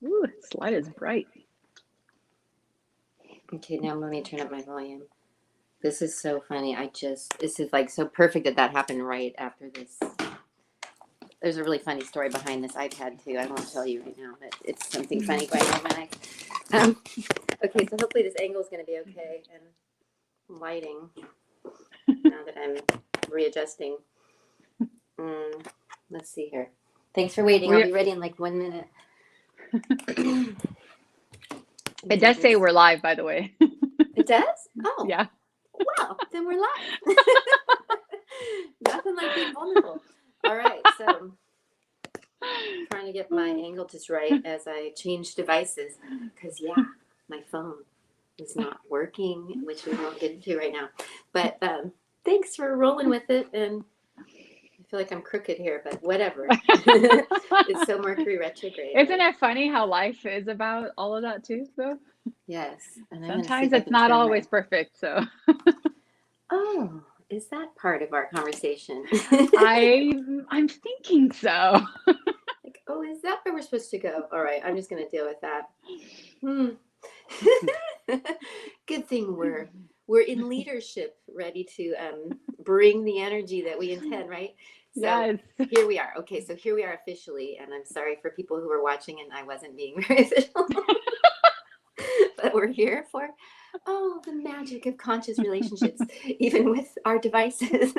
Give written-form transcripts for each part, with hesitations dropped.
Ooh, this light is bright. Okay, now let me turn up my volume. This is so funny. This is like so perfect that happened right after this. There's a really funny story behind this iPad too. I won't tell you right now, but it's something funny going on when okay, so hopefully this angle is going to be okay. And lighting, now that I'm readjusting. Let's see here. Thanks for waiting. I'll be ready in like 1 minute. It does say we're live, by the way. It does? Oh. Yeah. Wow, then we're live. Nothing like being vulnerable. All right, so trying to get my angle just right as I change devices. Because, yeah, my phone is not working, which we won't get into right now. But thanks for rolling with it. And I feel like I'm crooked here, but whatever. It's so Mercury retrograde. Isn't it funny how life is about all of that too, though? Yes. And sometimes it's not always perfect, so. Oh, is that part of our conversation? I'm thinking so. Like, oh, is that where we're supposed to go? All right, I'm just going to deal with that. Good thing we're in leadership, ready to bring the energy that we intend, right? So yes. Here we are. Okay, so here we are officially, and I'm sorry for people who were watching and I wasn't being very official. But we're here for, the magic of conscious relationships, even with our devices.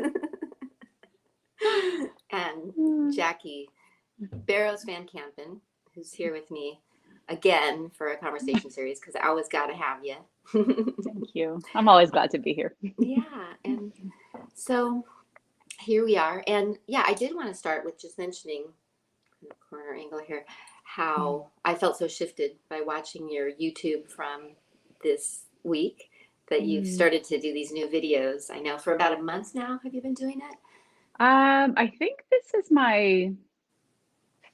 And Jackie Barros VanCampen, who's here with me again for a conversation series, because I always got to have you. Thank you. I'm always glad to be here. Yeah, and so here we are. And yeah, I did want to start with just mentioning, in the corner angle here, how I felt so shifted by watching your YouTube from this week, that you've started to do these new videos. I know for about a month now. Have you been doing it? I think this is my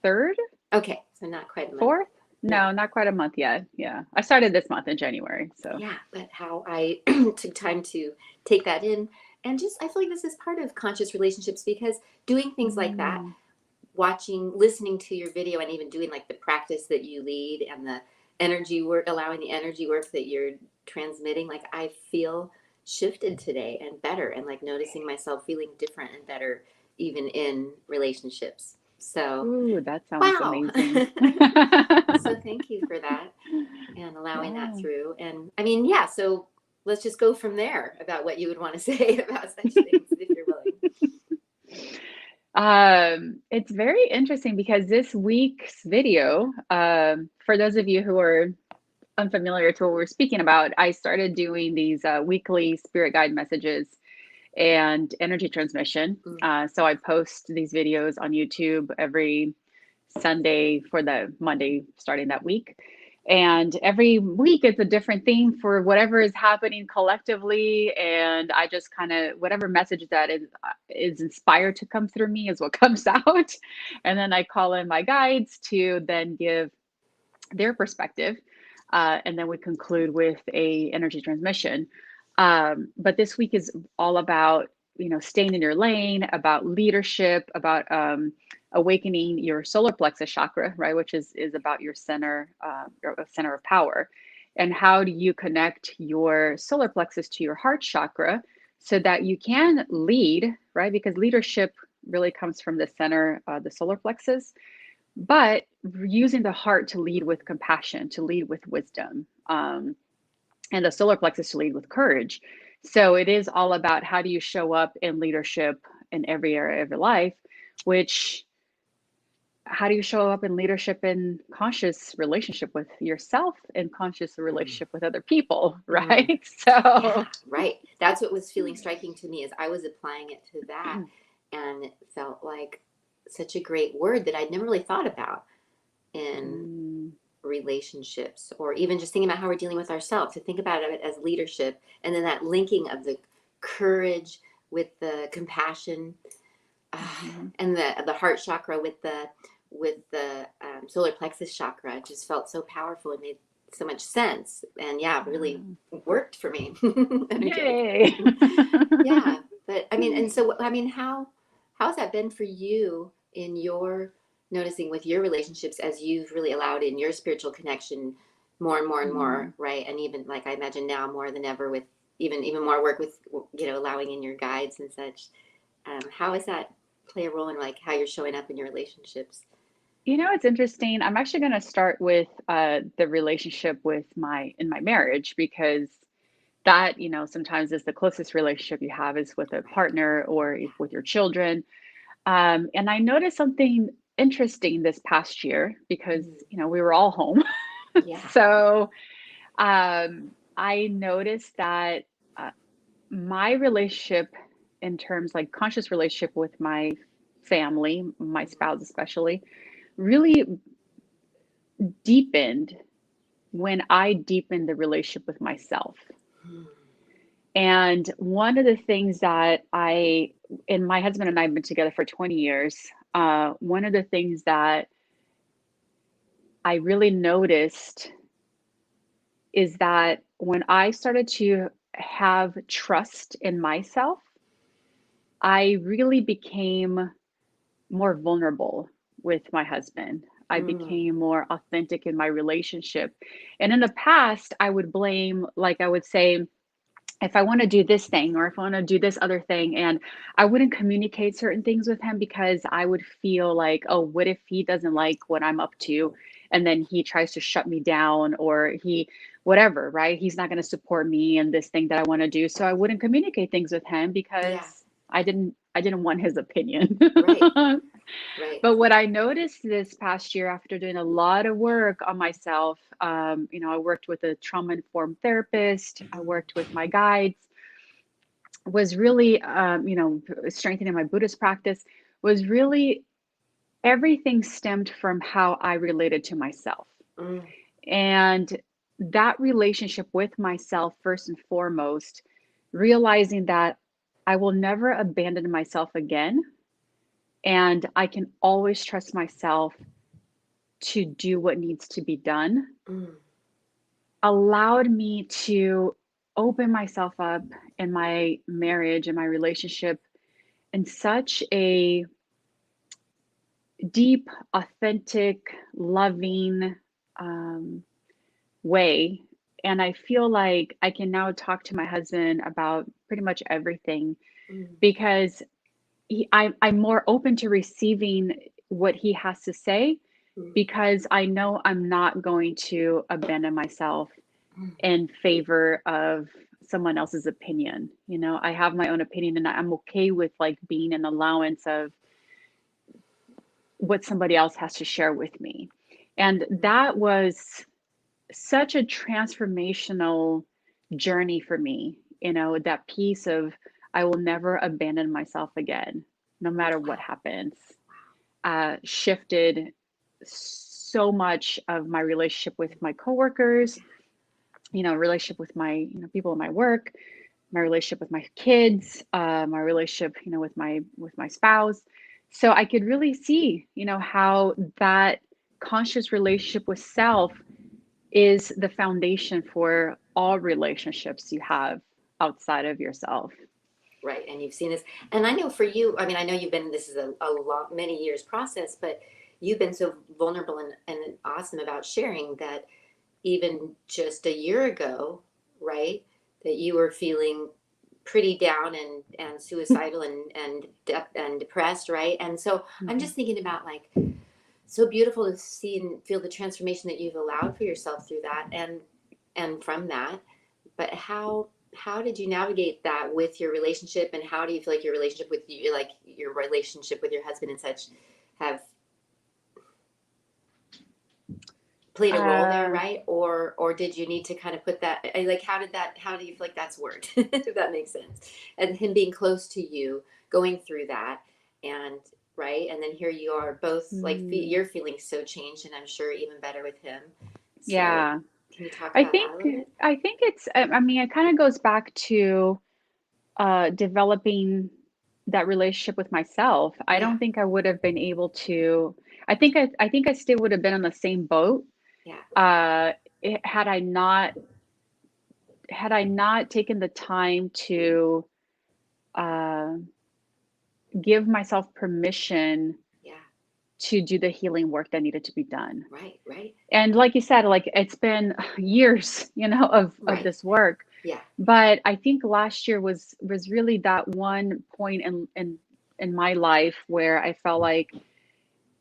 third. Okay, so not quite a month. Fourth? No, not quite a month yet. Yeah, I started this month in January. So yeah, but how I took time to take that in, and just I feel like this is part of conscious relationships, because doing things like that, watching, listening to your video, and even doing like the practice that you lead and the energy work, allowing the energy work that you're transmitting, like I feel shifted today and better, and like noticing myself feeling different and better even in relationships. So ooh, that sounds amazing. So thank you for that and allowing that through. And I mean, yeah, so let's just go from there about what you would want to say about such things, if you're willing. It's very interesting because this week's video, for those of you who are unfamiliar to what we're speaking about, I started doing these weekly spirit guide messages and energy transmission. So I post these videos on YouTube every Sunday for the Monday starting that week. And every week it's a different theme for whatever is happening collectively. And I just kind of, whatever message that is inspired to come through me is what comes out. And then I call in my guides to then give their perspective. And then we conclude with a energy transmission. But this week is all about, staying in your lane, about leadership, about awakening your solar plexus chakra, right? Which is about your center of power. And how do you connect your solar plexus to your heart chakra so that you can lead, right? Because leadership really comes from the center, the solar plexus, but using the heart to lead with compassion, to lead with wisdom, and the solar plexus to lead with courage. So it is all about how do you show up in leadership in every area of your life, how do you show up in leadership in conscious relationship with yourself and conscious relationship with other people, right? So yeah, right. That's what was feeling striking to me as I was applying it to that, and it felt like such a great word that I'd never really thought about in relationships, or even just thinking about how we're dealing with ourselves, to think about it as leadership, and then that linking of the courage with the compassion, and the heart chakra with the solar plexus chakra. It just felt so powerful. It made so much sense, and yeah, really worked for me. Yay. Yeah, but I mean, and so I mean, how's that been for you in your noticing with your relationships as you've really allowed in your spiritual connection more and more and more, right? And even like I imagine now more than ever with even more work with allowing in your guides and such. How does that play a role in like how you're showing up in your relationships? It's interesting. I'm actually going to start with the relationship with in my marriage, because that, sometimes is the closest relationship you have is with a Right. partner or Yeah. with your children. And I noticed something interesting this past year because, Mm. we were all home. Yeah. So I noticed that uh, my relationship, in terms like conscious relationship with my family, my spouse especially, really deepened when I deepened the relationship with myself. Mm. And one of the things that and my husband and I have been together for 20 years. One of the things that I really noticed is that when I started to have trust in myself, I really became more vulnerable with my husband. I Mm. became more authentic in my relationship. And in the past, I would blame, like I would say, if I want to do this thing or if I want to do this other thing, and I wouldn't communicate certain things with him because I would feel like, oh, what if he doesn't like what I'm up to? And then he tries to shut me down, or whatever, right? He's not going to support me in this thing that I want to do. So I wouldn't communicate things with him because Yeah. I didn't want his opinion. Right. Right. But what I noticed this past year after doing a lot of work on myself, I worked with a trauma informed therapist, I Mm. worked with my guides, was really, strengthening my Buddhist practice, was really everything stemmed from how I related to myself. Mm. And that relationship with myself, first and foremost, realizing that I will never abandon myself again. And I can always trust myself to do what needs to be done, Mm. allowed me to open myself up in my marriage and my relationship in such a deep, authentic, loving um, way. And I feel like I can now talk to my husband about pretty much everything Mm. because I'm more open to receiving what he has to say, Mm. because I know I'm not going to abandon myself Mm. in favor of someone else's opinion. I have my own opinion and I'm okay with like being an allowance of what somebody else has to share with me. And that was such a transformational journey for me, that piece of I will never abandon myself again, no matter what Wow. happens, shifted so much of my relationship with my coworkers, relationship with my, people in my work, my relationship with my kids, my relationship, with my spouse. So I could really see, how that conscious relationship with self is the foundation for all relationships you have outside of yourself. Right. And you've seen this. And I know for you, I mean, I know you've been, this is a lot, many years process, but you've been so vulnerable and awesome about sharing that even just a year ago, right, that you were feeling pretty down and suicidal and depressed, right? And so I'm Mhm. just thinking about like, so beautiful to see and feel the transformation that you've allowed for yourself through that and from that. But how did you navigate that with your relationship, and how do you feel like your relationship with you, like your relationship with your husband and such, have played a role there, Uh, right? Or did you need to kind of put that like how do you feel like that's worked if that makes sense, and him being close to you going through that, and right, and then here you are both like mm, you're feeling so changed, and I'm sure even better with him. So yeah, can you talk I about think that a little bit? I think it's. I mean, it kind of goes back to developing that relationship with myself. I Yeah. don't think I would have been able to. I think I still would have been on the same boat. Yeah. Uh, had I not taken the time to uh, give myself permission Yeah. to do the healing work that needed to be done. Right, right, And like you said, like it's been years, of right. this work. Yeah. But I think last year was really that one point in my life where I felt like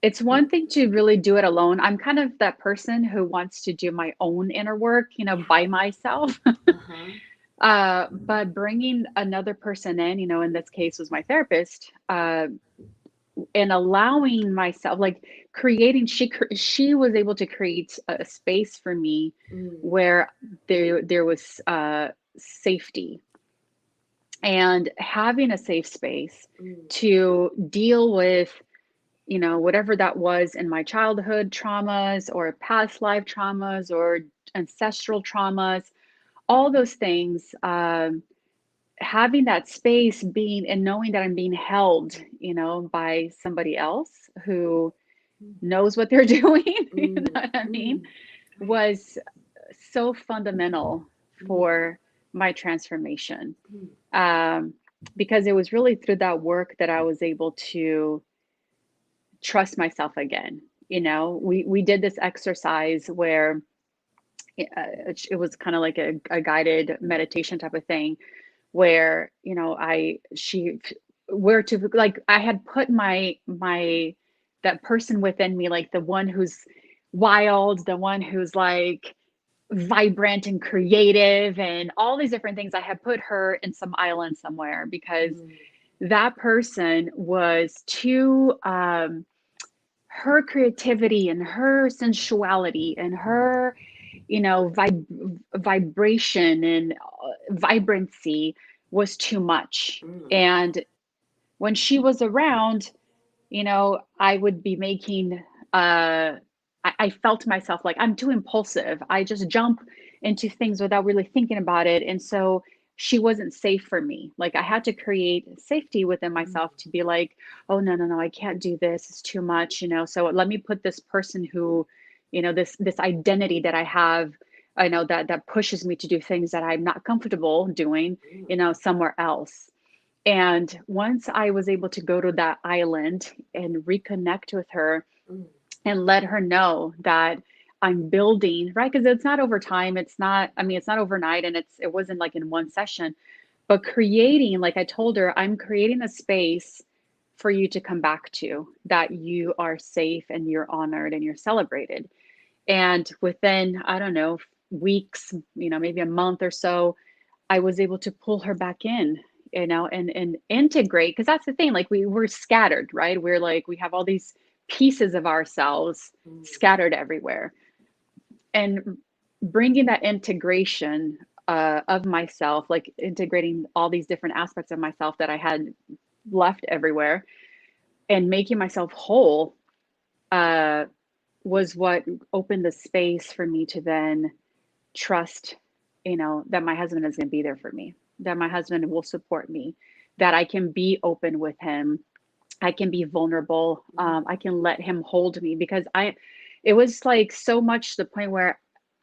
it's one thing to really do it alone. I'm kind of that person who wants to do my own inner work, Yeah. by myself. Uh-huh. But bringing another person in, in this case was my therapist, and allowing myself, like creating, she was able to create a space for me Mm, where there was safety, and having a safe space mm, to deal with whatever that was in my childhood traumas or past life traumas or ancestral traumas, all those things. Having that space, being and knowing that I'm being held, by somebody else who mm, knows what they're doing, you know mm, what I mean, mm. Right. was so fundamental Mm, for my transformation. mm, Um, because it was really through that work that I was able to trust myself again. We did this exercise where it was kind of like a guided meditation type of thing, where I she where to, like, I had put my that person within me, like the one who's wild, the one who's like vibrant and creative and all these different things. I had put her in some island somewhere because mm, that person was too her creativity and her sensuality and her vibration and vibrancy was too much. mm, And when she was around, I would be making I felt myself like I'm too impulsive. I just jump into things without really thinking about it. And so she wasn't safe for me. Like I had to create safety within mm, myself to be like, oh no, no, no, I can't do this. It's too much. So let me put this person who, this identity that I have, I know that pushes me to do things that I'm not comfortable doing, mm, somewhere else. And once I was able to go to that island and reconnect with her mm, and let her know that I'm building, right? Because it's not over time. It's not, I mean, it's not overnight, and it wasn't like in one session, but creating, like I told her, I'm creating a space for you to come back to, that you are safe and you're honored and you're celebrated. And within, I don't know, weeks, maybe a month or so, I was able to pull her back in, and integrate, because that's the thing, like we're scattered, right? We're like, we have all these pieces of ourselves mm, scattered everywhere. And bringing that integration of myself, like integrating all these different aspects of myself that I had left everywhere, and making myself whole, uh, was what opened the space for me to then trust, that my husband is going to be there for me, that my husband will support me, that I can be open with him, I can be vulnerable, mm, I can let him hold me, because it was like so much to the point where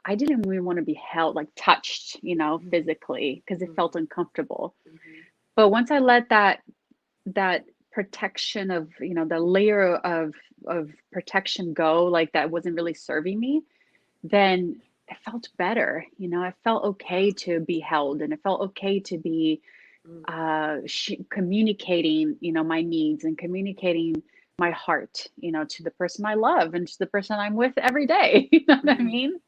I didn't even want to be held, like touched, mm, physically, because it mm, felt uncomfortable. mhm, But once I let that protection of, the layer of protection go, like that wasn't really serving me, then it felt better. It felt okay to be held, and it felt okay to be mm, communicating, my needs, and communicating my heart, to the person I love and to the person I'm with every day. You know what I mm. mean?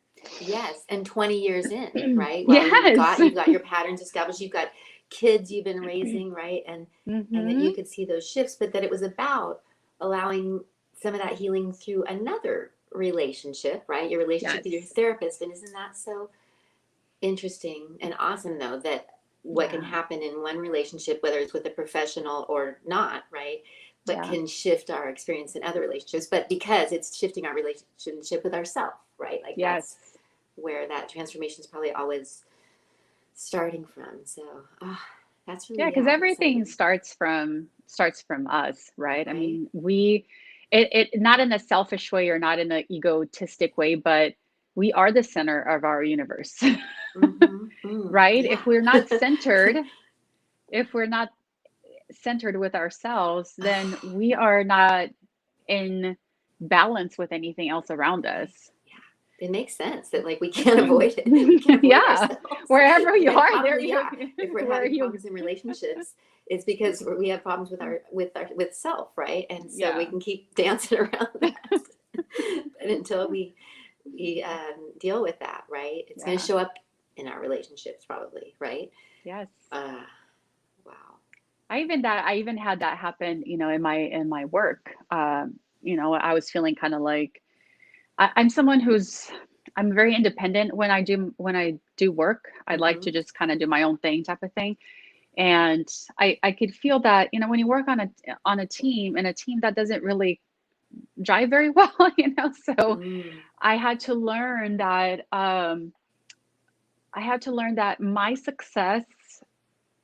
Yes, and 20 years in, right? Well, Yes. you've got your patterns established, you've got kids you've been raising, right? And that Hmm. you could see those shifts, but that it was about allowing some of that healing through another relationship, right? Your relationship with your Yes. therapist. And isn't that so interesting and awesome though, that what can Yeah. happen in one relationship, whether it's with a professional or not, right? But Yeah. can shift our experience in other relationships, but because it's shifting our relationship with ourselves, right? Like that's Yes. where that transformation is probably always starting from. So, oh, that's Yeah, really, because yeah, everything exciting, starts from us, right? I right? mean, it not in a selfish way or not in an egotistic way, but we are the center of our universe. Mm-hmm. Mm, Right? yeah. If we're not centered with ourselves, then we are not in. balance with anything else around us. It makes sense that like we can't avoid it. We can't avoid Yeah, ourselves. wherever you And are, there probably, you, yeah, if we're where having you, problems in relationships, it's because we have problems with self, right? And so we yeah, can keep dancing around that. But until we deal with that, right? It's going to yeah, show up in our relationships, probably, right? yes. Uh, wow. I even had that happen, in my work. I was feeling kind of like I'm someone I'm very independent when I do work. I like Mm-hmm. to just kind of do my own thing type of thing. And I could feel that, when you work on a team, and a team that doesn't really jive very well, so Mm. I had to learn that my success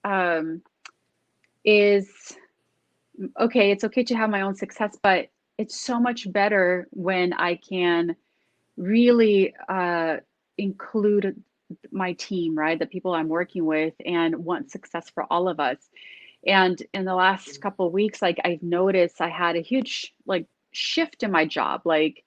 um, is okay. It's okay to have my own success, but it's so much better when I can really include my team, right? The people I'm working with, and want success for all of us. And in the last couple of weeks, like I've noticed I had a huge like shift in my job, like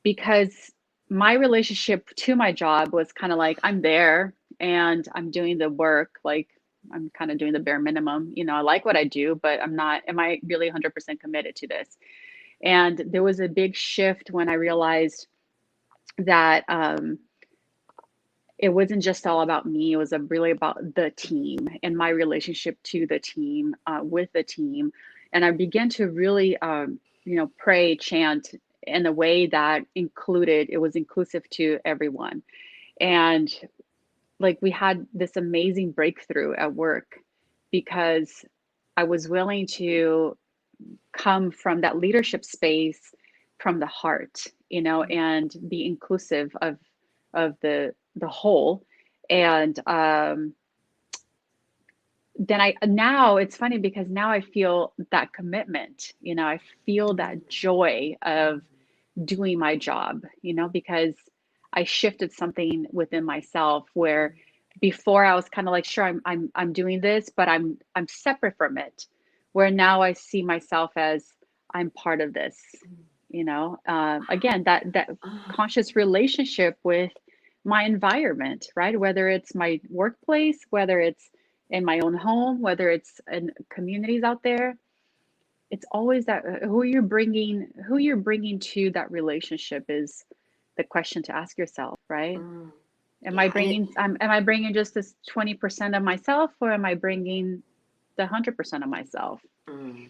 because my relationship to my job was kind of like I'm there and I'm doing the work, like I'm kind of doing the bare minimum. I like what I do, but am I really 100% committed to this? And there was a big shift when I realized that it wasn't just all about me. It was really about the team and my relationship to the team, with the team. And I began to really, pray, chant in a way that it was inclusive to everyone. And like we had this amazing breakthrough at work because I was willing to come from that leadership space from the heart, and be inclusive of the whole. And then now it's funny because now I feel that commitment, I feel that joy of doing my job, because I shifted something within myself where before I was kind of like, sure, I'm doing this, but I'm separate from it. Where now I see myself as I'm part of this, again, that Ah, conscious relationship with my environment, right? Whether it's my workplace, whether it's in my own home, whether it's in communities out there, it's always that who you're bringing to that relationship is the question to ask yourself, right? mm. am i Yeah, and it. bringing am I bringing just this 20% of myself, or am I bringing the 100% of myself? Mm.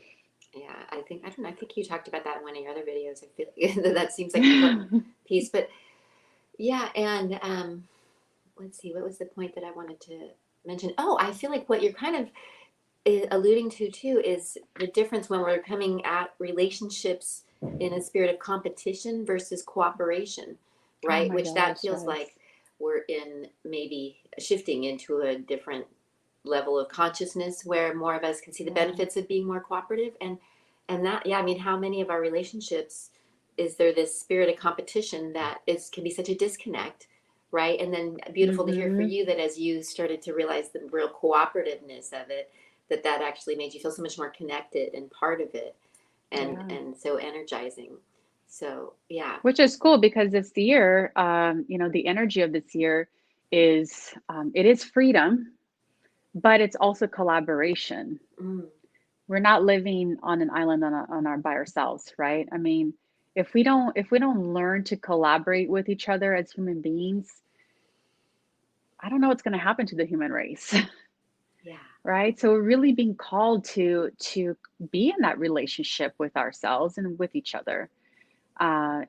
Yeah, I don't know. I think you talked about that in one of your other videos. I feel that that seems like an important piece. But yeah, and let's see, what was the point that I wanted to mention? Oh, I feel like what you're kind of alluding to too is the difference when we're coming at relationships in a spirit of competition versus cooperation, Oh right? my Which that gosh, feels yes. like we're in maybe shifting into a different level of consciousness where more of us can see the Yeah. benefits of being more cooperative and that, yeah, I mean, how many of our relationships is there this spirit of competition that is can be such a disconnect, right? And then beautiful to hear for Mm-hmm. you that as you started to realize the real cooperativeness of it, that actually made you feel so much more connected and part of it, Yeah. and so energizing. So yeah. Which is cool because this year, the energy of this year is it is freedom, but it's also collaboration. Mm, We're not living on an island on our by ourselves, right? I mean, if we don't learn to collaborate with each other as human beings, I don't know what's going to happen to the human race. yeah. Right? So we're really being called to be in that relationship with ourselves and with each other,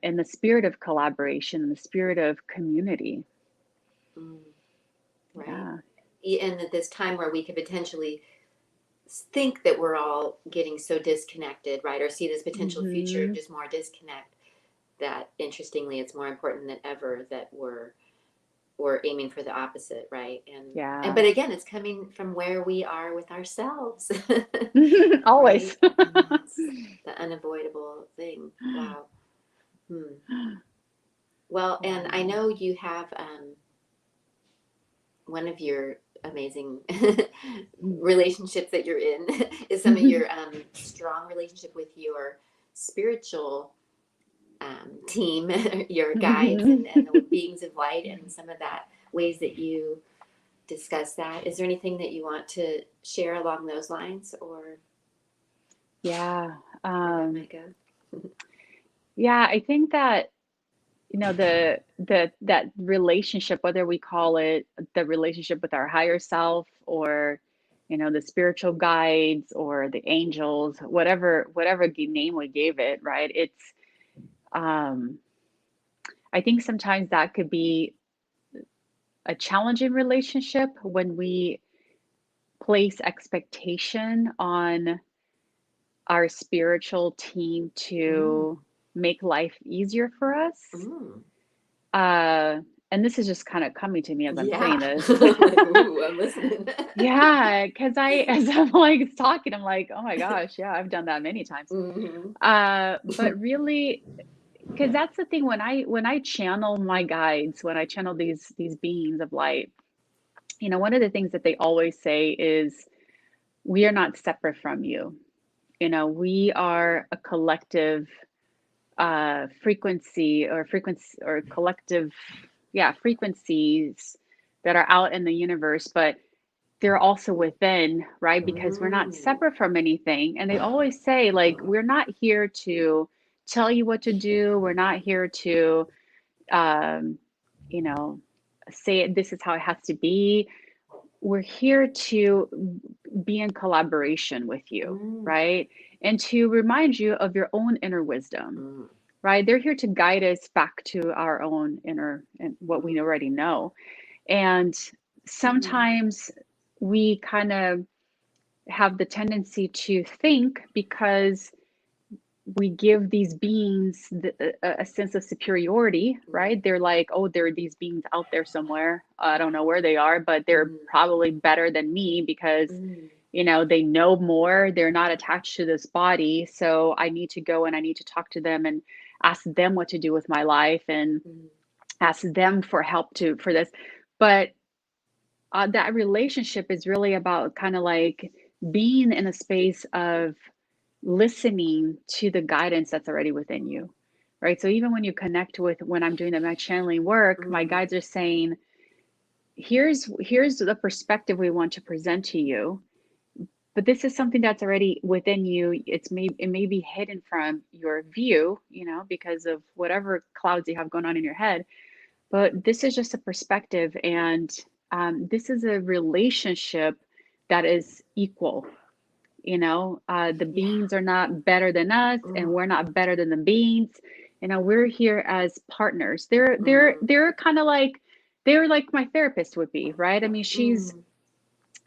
in the spirit of collaboration, in the spirit of community. Mm, right. Yeah. And at this time where we could potentially think that we're all getting so disconnected, right? Or see this potential future of Hmm. just more disconnect. That interestingly, it's more important than ever that we're aiming for the opposite, right? And Yeah. but again, it's coming from where we are with ourselves, right? Always. And that's the unavoidable thing. Wow. Hmm. Well, and I Yeah. know you have one of your amazing relationships that you're in is some of your strong relationship with your spiritual team, your guides, and the beings of light, and some of that ways that you discuss that. Is there anything that you want to share along those lines, or Yeah. where that might go? Yeah, I think that, that relationship, whether we call it the relationship with our higher self, or, the spiritual guides or the angels, whatever name we gave it, right? Um, I think sometimes that could be a challenging relationship when we place expectation on our spiritual team Mm. to make life easier for us. Mm. Uh, and this is just kind of coming to me as I'm Yeah. saying this. Like, ooh, I'm listening. Yeah, because as I'm like talking, I'm like, oh my gosh, yeah, I've done that many times. Mm-hmm. But really, because that's the thing, when I channel my guides, when I channel these beings of light, one of the things that they always say is, we are not separate from you. We are a collective frequency or collective, yeah, frequencies that are out in the universe, but they're also within, right? Because we're not Mm. separate from anything. And they always say, like, we're not here to tell you what to do. We're not here to, um, you know, say this is how it has to be. We're here to be in collaboration with you, Mm. right? And to remind you of your own inner wisdom, Mm. right? They're here to guide us back to our own inner and what we Mm. already know. And Mm. sometimes we kind of have the tendency to think, because we give these beings a sense of superiority, Mm. right? They're like, oh, there are these beings out there somewhere. I don't know where they are, but they're Mm. probably better than me because, Mm. they know more. They're not attached to this body. So I need to go and I need to talk to them and ask them what to do with my life, and Mm. ask them for help for this. But that relationship is really about kind of like being in a space of listening to the guidance that's already within you, right? So even when I'm doing my channeling work, my Mm. guides are saying, here's the perspective we want to present to you, but this is something that's already within you. It may be hidden from your view, because of whatever clouds you have going on in your head, but this is just a perspective, and this is a relationship that is equal. The Yeah. beings are not better than us, and Mm. we're not better than the beings. We're here as partners. They're they're Mm. they're kind of like they're like my therapist would be, right? I mean, she's Mm.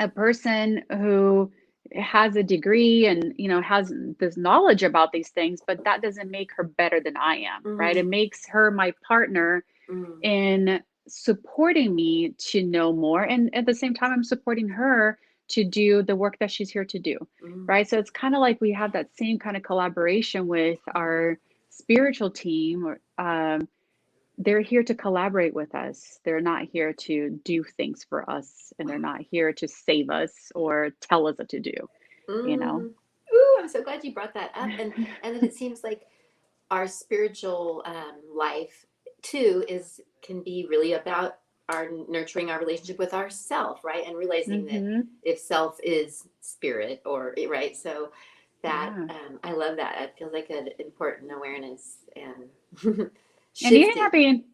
a person who has a degree and has this knowledge about these things, but that doesn't make her better than I am, right? It Mm. makes her my partner Mm. in supporting me to know more. And at the same time, I'm supporting her to do the work that she's here to do. Mm. Right. So it's kind of like we have that same kind of collaboration with our spiritual team. They're here to collaborate with us. They're not here to do things for us, and Wow. they're not here to save us or tell us what to do, you know? Mm. Ooh, I'm so glad you brought that up. And then it seems like our spiritual life too can be really about our nurturing our relationship with ourself, right? And realizing that Mm-hmm. if self is spirit, or right, so that Yeah. I love that. It feels like an important awareness and And even shifting. having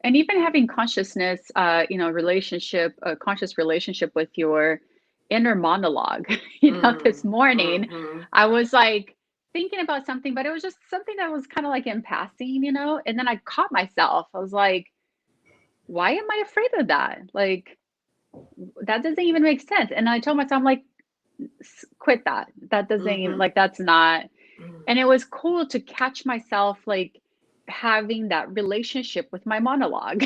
And even having consciousness, a conscious relationship with your inner monologue. This Mm. morning, Mm-hmm. I was like thinking about something, but it was just something that was kind of like in passing, and then I caught myself. I was like, why am I afraid of that? Like, that doesn't even make sense. And I told myself, I'm like, quit that. That doesn't even, Mm-hmm. like, that's not. Mm. And it was cool to catch myself like having that relationship with my monologue,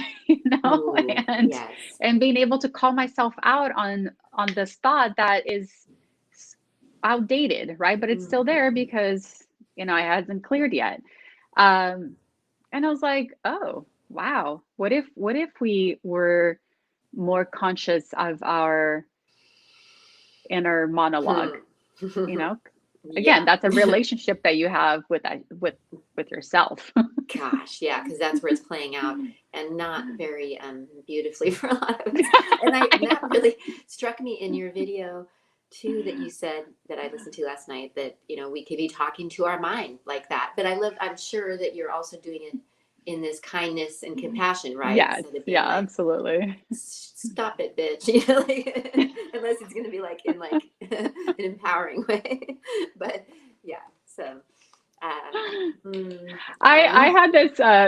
Ooh, and yes. being able to call myself out on this thought that is outdated, right? But it's Mm. still there because it hasn't cleared yet. Um, and I was like, oh wow, what if we were more conscious of our inner monologue? You know, Yeah. Again, that's a relationship that you have with yourself. Gosh, yeah, because that's where it's playing out, and not very beautifully for a lot of us. And that really struck me in your video too, that you said, that I listened to last night, that we could be talking to our mind like that. But I'm sure that you're also doing it in this kindness and compassion, right? Yes, Instead of being yeah, like, absolutely. stop it, bitch, like, unless it's going to be like in like an empowering way. But yeah, so. I had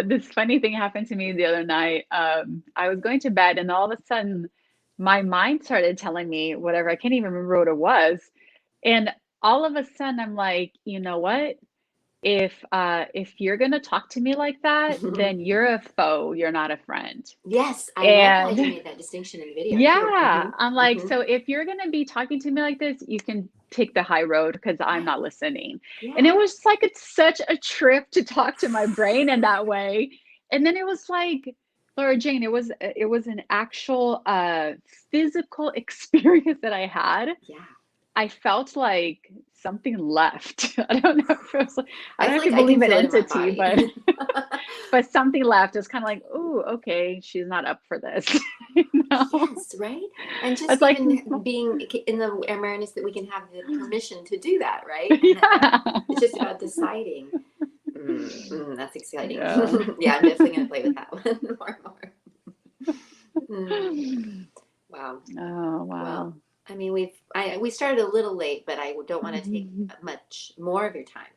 this funny thing happen to me the other night. I was going to bed and all of a sudden my mind started telling me whatever. I can't even remember what it was. And all of a sudden I'm like, you know what? If you're gonna talk to me like that, then you're a foe, you're not a friend. Yes, I love how you And made that distinction in the video too. yeah, I'm like, so if you're gonna be talking to me like this, you can take the high road because I'm Right. not listening. And it Yeah. was like it's such a trip to talk to my brain in that way. And then it was like, Laura Jane, it was an actual physical experience that I had. Yeah. I felt like something left. I don't know if it was like, I I don't know feel if you like I can believe in feel it in my entity, body. but but something left. It's kind of like, oh, okay, she's not up for this. You know? Yes, right? And just It's like, even being in the awareness that we can have the permission to do that, right? And that yeah, it's just about deciding. That's exciting. yeah. Yeah, I'm definitely going to play with that one more and more. Wow. Oh, Well, wow. I mean, we started a little late, but I don't want to take much more of your time.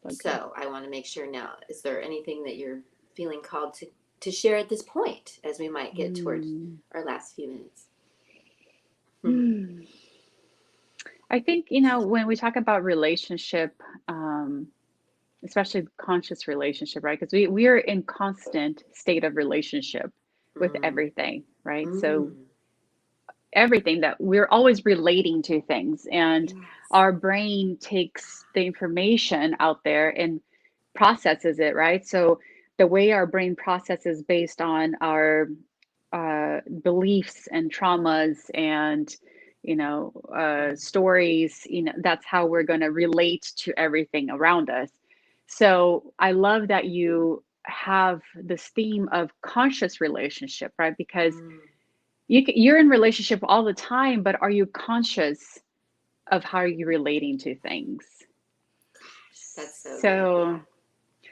It's okay. So I want to make sure now, is there anything that you're feeling called to share at this point as we might get towards our last few minutes? I think, when we talk about relationship, especially conscious relationship, right? Because we are in constant state of relationship with Mm, everything, right? So mm, everything that we're always relating to things, and yes. our brain takes the information out there and processes it, right? So the way our brain processes based on our beliefs and traumas and stories, that's how we're going to relate to everything around us. So I love that you have this theme of conscious relationship, right? Because Mm, you're in relationship all the time, but are you conscious of how you're relating to things? that's so good. Yeah. So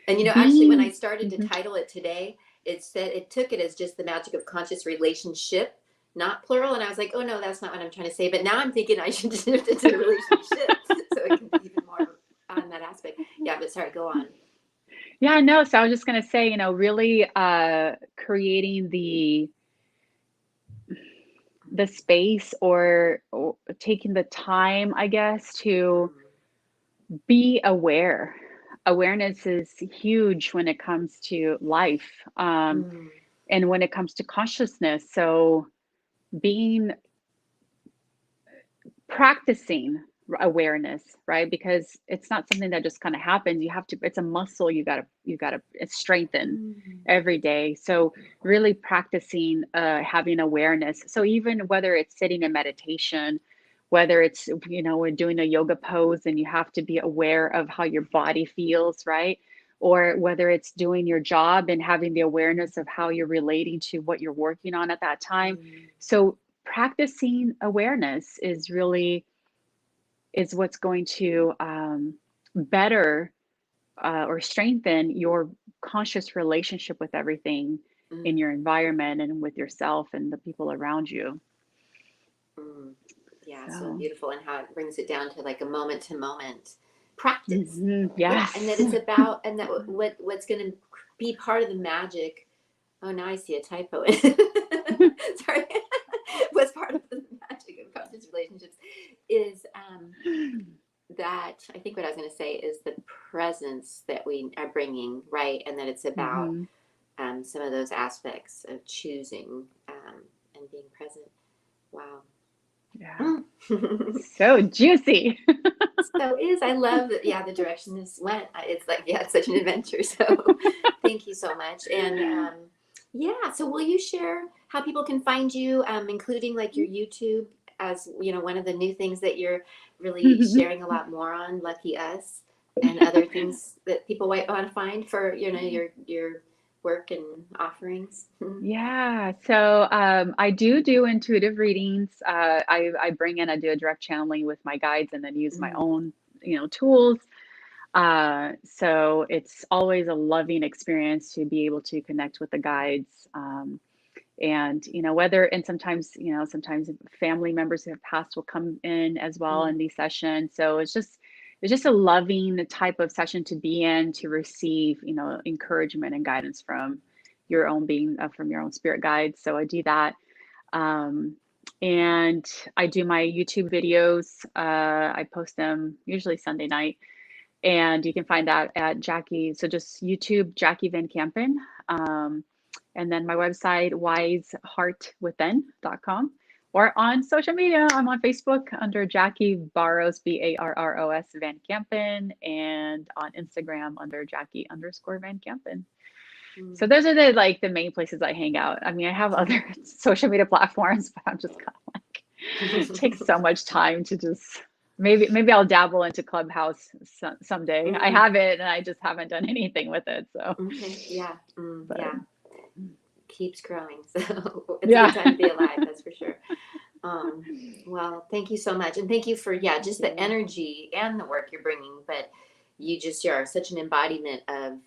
And actually, when I being started to mhm. title it today, it took it as just the magic of conscious relationship, not plural. And I was like, oh no, that's not what I'm trying to say. But now I'm thinking I should shift it to the relationship so it can be even more on that aspect. Yeah, but sorry, go on. Yeah, no, so I was just going to say, really creating the space, or taking the time, I guess, to be aware. Awareness is huge when it comes to life, Mm, and when it comes to consciousness. So being practicing awareness, right? Because it's not something that just kind of happens. You have to, it's a muscle you got to strengthen mm, every day. So really practicing having awareness. So even whether it's sitting in meditation, whether it's we're doing a yoga pose and you have to be aware of how your body feels, right? Or whether it's doing your job and having the awareness of how you're relating to what you're working on at that time. mm, So practicing awareness is what's going to better or strengthen your conscious relationship with everything in mm, your environment and with yourself and the people around you. mm. Yeah, so So, beautiful. And how it brings it down to like a moment to moment practice. Yeah, and that yes. it's about, and that what's going to be part of the magic. Oh, now I see a typo. Sorry. What's part of the magic of conscious relationships is that I think what I was going to say is the presence that we are bringing, right? And that it's about Hmm. some of those aspects of choosing and being present. Wow. Yeah. So juicy. So is I love that. Yeah, the direction this went. It's like, yeah, it's such an adventure. So thank you so much. And yeah, so will you share how people can find you, including like your YouTube, as one of the new things that you're really sharing a lot more on? Lucky us. and other things that people might want to find for, your work and offerings? Yeah, so I do intuitive readings. I bring in, I do a direct channeling with my guides and then use my Mm, own, tools. So it's always a loving experience to be able to connect with the guides. And whether, and sometimes family members who have passed will come in as well in mm, these sessions. So it's just a loving type of session to be in, to receive encouragement and guidance from your own being, from your own spirit guides. So I do that. um, and I do my YouTube videos. I post them usually Sunday night, and you can find that at Jackie. So just YouTube Jackie VanCampen. And then my website, wiseheartwithin.com. Or on social media, I'm on Facebook under Jackie Barros, Barros Van Campen, and on Instagram under Jackie_Van Campen. So mm. those are the main places I hang out. I mean, I have other social media platforms, but I'm just kind of like, it takes so much time to just, maybe I'll dabble into Clubhouse someday. I Mm, have it and I just haven't done anything with it. So, okay. Yeah. but Yeah. Keeps growing. So it's a good yeah. time to be alive. That's for sure. Um, well, thank you so much. And thank you for, yeah, Thank just the you. energy and the work you're bringing. But you are such an embodiment of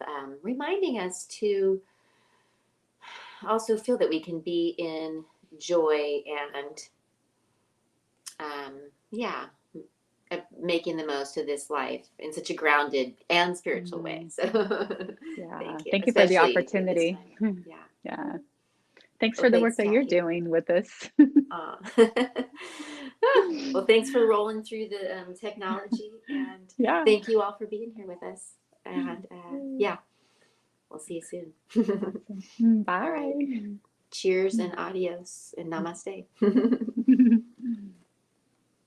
reminding us to also feel that we can be in joy and, yeah, making the most of this life in such a grounded and spiritual way. Mm, So yeah. thank you, Thank you for the especially in this opportunity. time. Yeah. Yeah. Thanks Well, for the work thanks, that you're Jackie. doing with this. Uh, well, thanks for rolling through the technology, and Yeah. thank you all for being here with us. And yeah, we'll see you soon. Awesome. All right. Bye. Cheers and adios and namaste.